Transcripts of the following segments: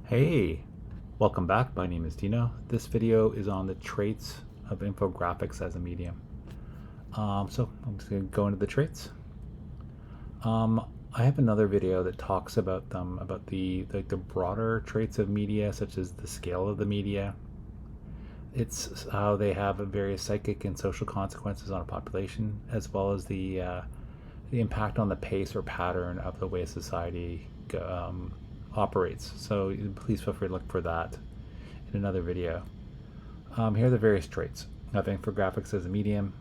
Hey, welcome back. My name is Dino. This video is on the traits of infographics as a medium. So I'm just going to go into the traits. I have another video that talks about them, about the broader traits of media, such as the scale of the media. It's how they have various psychic and social consequences on a population, as well as the impact on the pace or pattern of the way society operates. So please feel free to look for that in another video. Here are the various traits of infographics as a medium.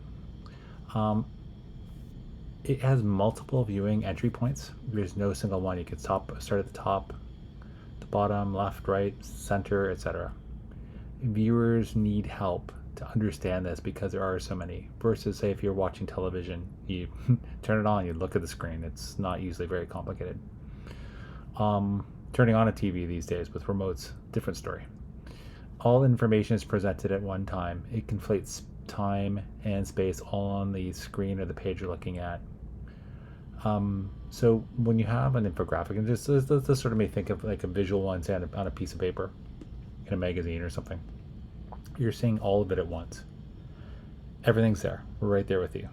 It has multiple viewing entry points. There's no single one. You could start at the top, the bottom, left, right, center, etc. Viewers need help to understand this because there are so many. Versus, say, if you're watching television, you turn it on, you look at the screen. It's not usually very complicated. Turning on a TV these days with remotes, different story. All information is presented at one time. It conflates time and space all on the screen or the page you're looking at. So when you have an infographic, and just this sort of may think of like a visual one, say on a piece of paper in a magazine or something, you're seeing all of it at once. Everything's there, right there with you.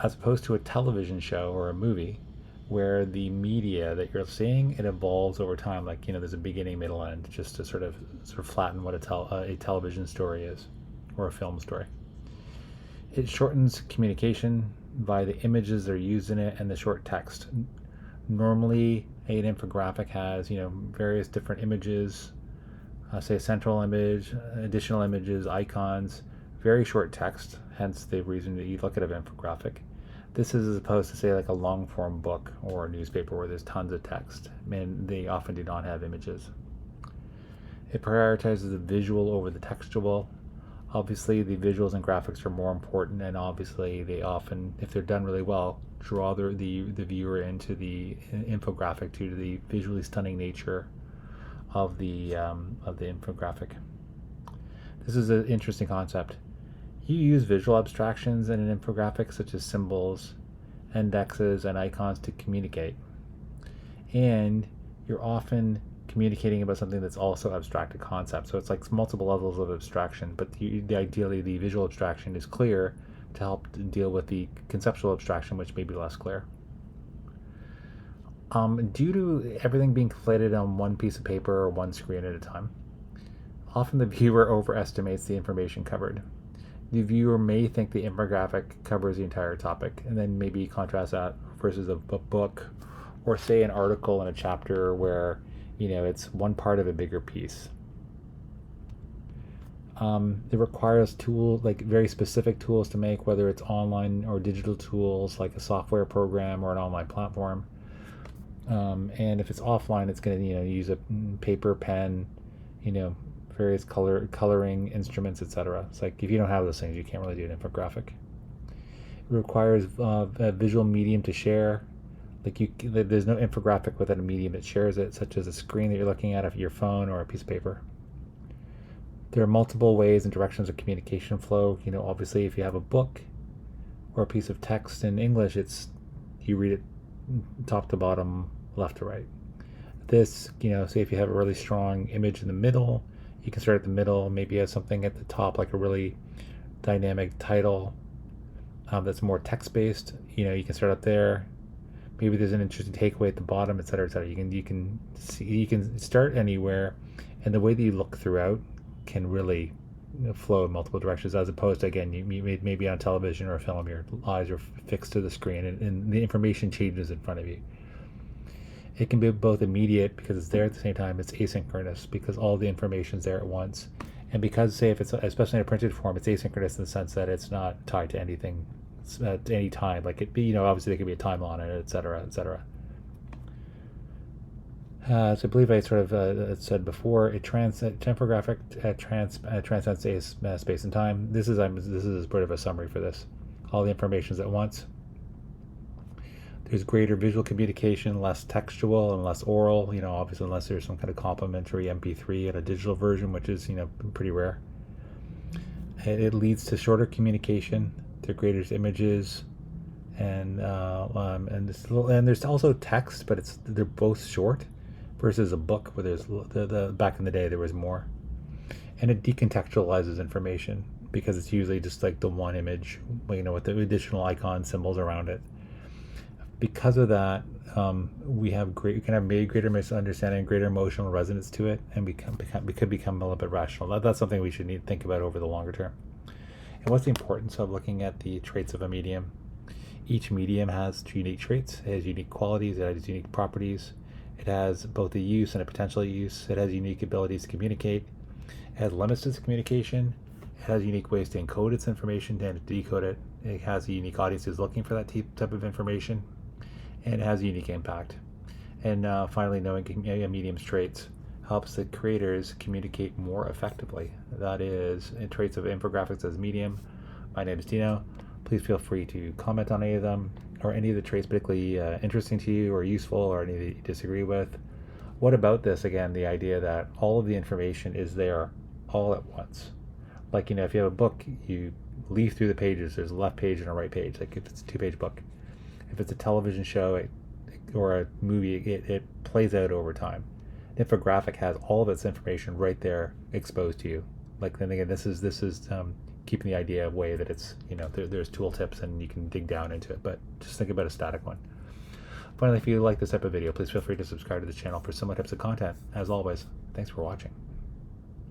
As opposed to a television show or a movie, where the media that you're seeing, it evolves over time. Like, there's a beginning, middle, end, just to sort of flatten what a television story is, or a film story. It shortens communication by the images that are used in it and the short text. Normally, an infographic has, various different images, say a central image, additional images, icons, very short text, hence the reason that you look at an infographic. This is as opposed to, say, like a long form book or a newspaper where there's tons of text, and they often do not have images. It prioritizes the visual over the textual. Obviously, the visuals and graphics are more important, and obviously they often, if they're done really well, draw the viewer into the infographic due to the visually stunning nature of the infographic. This is an interesting concept. You use visual abstractions in an infographic, such as symbols, indexes, and icons to communicate. And you're often communicating about something that's also abstracted concept. So it's like multiple levels of abstraction, but ideally the visual abstraction is clear to help deal with the conceptual abstraction, which may be less clear. Due to everything being conflated on one piece of paper or one screen at a time, often the viewer overestimates the information covered. The viewer may think the infographic covers the entire topic, and then maybe contrast that versus a book, or say an article in a chapter where it's one part of a bigger piece. It requires tools, like very specific tools to make, whether it's online or digital tools like a software program or an online platform. And if it's offline, it's going to use a paper, pen, various coloring instruments, etc. It's like if you don't have those things, you can't really do an infographic. It requires a visual medium to share. There's no infographic without a medium that shares it, such as a screen that you're looking at of your phone or a piece of paper. There are multiple ways and directions of communication flow. Obviously, if you have a book or a piece of text in English, you read it top to bottom, left to right. This, say if you have a really strong image in the middle, you can start at the middle, maybe have something at the top, like a really dynamic title that's more text-based. You can start up there. Maybe there's an interesting takeaway at the bottom, etc., etc. You can start anywhere, and the way that you look throughout can really flow in multiple directions, as opposed to, again, you maybe on television or a film, your eyes are fixed to the screen, and the information changes in front of you. It can be both immediate because it's there at the same time. It's asynchronous because all the information's there at once. And because, say, if it's especially in a printed form, it's asynchronous in the sense that it's not tied to anything at any time. Like obviously there could be a time on it, etc., etc. So I believe I sort of said before, infographic transcends space and time. This is a bit of a summary for this. All the information's at once. There's greater visual communication, less textual and less oral, obviously unless there's some kind of complementary MP3 and a digital version, which is, pretty rare. It leads to shorter communication, the greater images, and there's also text, but they're both short. versus a book where there's back in the day there was more. And it decontextualizes information because it's usually just like the one image, with the additional icon symbols around it. Because of that, we can have greater misunderstanding, greater emotional resonance to it, and we could become a little bit rational. That's something we should need to think about over the longer term. And what's the importance of looking at the traits of a medium? Each medium has unique traits. It has unique qualities. It has unique properties. It has both a use and a potential use. It has unique abilities to communicate. It has limits to its communication. It has unique ways to encode its information and to decode it. It has a unique audience who's looking for that type of information. And it has a unique impact. And finally, knowing a medium's traits helps the creators communicate more effectively. That is, in traits of infographics as medium. My name is Dino. Please feel free to comment on any of them, or any of the traits particularly interesting to you or useful, or any that you disagree with. What about this, again, the idea that all of the information is there all at once? Like, if you have a book, you leaf through the pages, there's a left page and a right page, like if it's a 2-page book. If it's a television show or a movie, it plays out over time. An infographic has all of its information right there exposed to you. Like, then again, this is keeping the idea away that it's, there's tooltips and you can dig down into it, but just think about a static one. Finally, if you like this type of video, please feel free to subscribe to the channel for similar types of content. As always, thanks for watching.